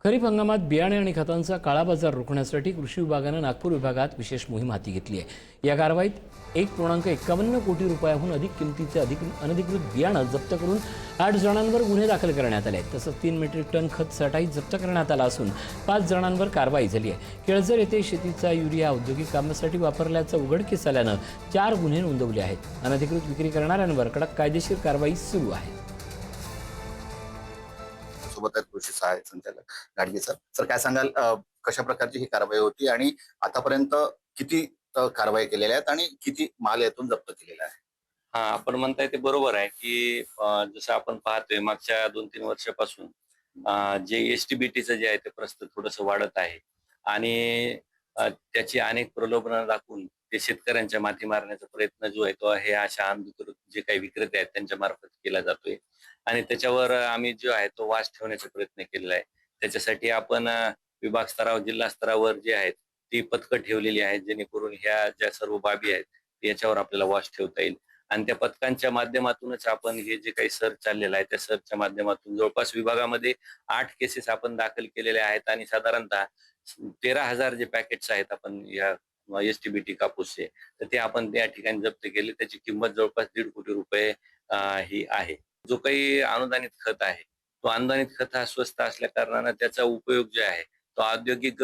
खरीप हंगामात बियाणे आणि खतांचा काळा बाजार रोखण्यासाठी कृषी विभागानं नागपूर विभागात विशेष मोहीम हाती घेतली आहे। या कारवाईत 1.51 कोटी रुपयाहून अधिक किमतीचे अनधिकृत बियाणं जप्त करून 8 जणांवर गुन्हे दाखल करण्यात आले आहेत। तसंच 3 मेट्रिक टन खत साठाही जप्त करण्यात आला असून 5 जणांवर कारवाई झाली आहे। केळझर येथे शेतीचा युरिया औद्योगिक कामासाठी वापरल्याचं उघडकीस आल्यानं 4 गुन्हे नोंदवले आहेत। अनधिकृत विक्री करणाऱ्यांवर कडक कायदेशीर कारवाई सुरू आहे। सोबत आहेत कृषी सहाय्यक संचालक गाडगे सर काय सांगाल कशा प्रकारची ही कारवाई होती आणि आतापर्यंत किती कारवाई केलेल्या आहेत आणि किती माल यातून जप्त केलेला आहे? हा, आपण म्हणताय ते बरोबर आहे की जसं आपण पाहतोय मागच्या 2-3 वर्षापासून जे एसटीबीटीचं जे आहे ते प्रस्त थोडंसं वाढत आहे आणि त्याची अनेक प्रलोभनं दाखवून ते शेतकऱ्यांच्या माथी मारण्याचा प्रयत्न जो आहे तो हे अशा अंधकृत जे काही विक्रेते आहेत त्यांच्या मार्फत केला जातोय आणि त्याच्यावर आम्ही जो आहे तो वास ठेवण्याचा प्रयत्न केलेला आहे। त्याच्यासाठी आपण विभाग स्तरावर जिल्हा स्तरावर जे आहेत ती पथकं ठेवलेली आहेत, जेणेकरून ह्या ज्या सर्व बाबी आहेत याच्यावर आपल्याला वास ठेवता येईल आणि त्या पथकांच्या माध्यमातूनच आपण हे जे काही सर्च चाललेला आहे त्या सर्चच्या माध्यमातून जवळपास विभागामध्ये 8 केसेस आपण दाखल केलेल्या आहेत आणि साधारणतः 13,000 जे पॅकेट्स आहेत आपण या एसटीबीटी कापूसचे तर ते आपण त्या ठिकाणी जप्त केले। त्याची किंमत जवळपास 1.5 कोटी रुपये ही आहे। जो काही अनुदानित खत आहे तो अनुदानित खत हा स्वस्त असल्या कारणानं त्याचा उपयोग जे आहे तो औद्योगिक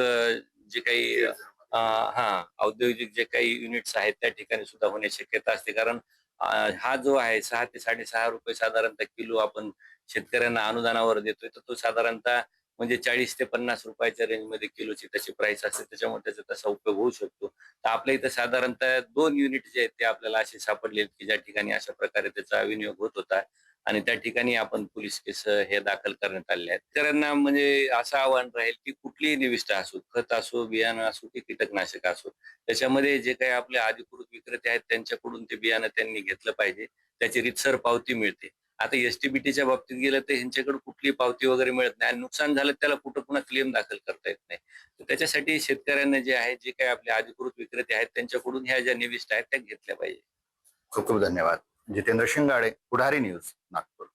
जे काही औद्योगिक जे काही युनिट्स आहेत त्या ठिकाणी सुद्धा होण्याची शक्यता असते। कारण हा जो आहे 6 ते 6.5 रुपये साधारणतः किलो आपण शेतकऱ्यांना अनुदानावर देतोय, तर तो साधारणतः म्हणजे 40 ते 50 रुपयाच्या रेंजमध्ये किलोची त्याची प्राइस असते, त्याच्यामुळे त्याचा तसा उपयोग होऊ शकतो। तर आपल्या इथं साधारणतः 2 युनिट जे आहेत ते आपल्याला असे सापडले की ज्या ठिकाणी अशा प्रकारे त्याचा विनियोग होत होता आणि त्या ठिकाणी आपण पोलीस केस हे दाखल करण्यात आले आहेत। शेतकऱ्यांना म्हणजे असं आव्हान राहील की कुठलीही निविष्ठ असो, खत असो, बियाणं असो की कीटकनाशक असो, त्याच्यामध्ये जे काही आपले अधिकृत विक्रेते आहेत त्यांच्याकडून ते बियाणं त्यांनी घेतलं पाहिजे, त्याची रीतसर पावती मिळते। आता एसटीबीटीच्या बाबतीत गेलं तर ह्यांच्याकडे कुठली पावती वगैरे मिळत नाही आणि नुकसान झालं त्याला कुठं पुन्हा क्लेम दाखल करता येत नाही। तर त्याच्यासाठी शेतकऱ्यांना जे आहे जे काही आपले अधिकृत विक्रेते आहेत त्यांच्याकडून ह्या ज्या निविष्ठ आहेत त्या घेतल्या पाहिजे। खूप खूप धन्यवाद। जितेंद्र शिंगाडे, पुढारी न्यूज, नागपूर।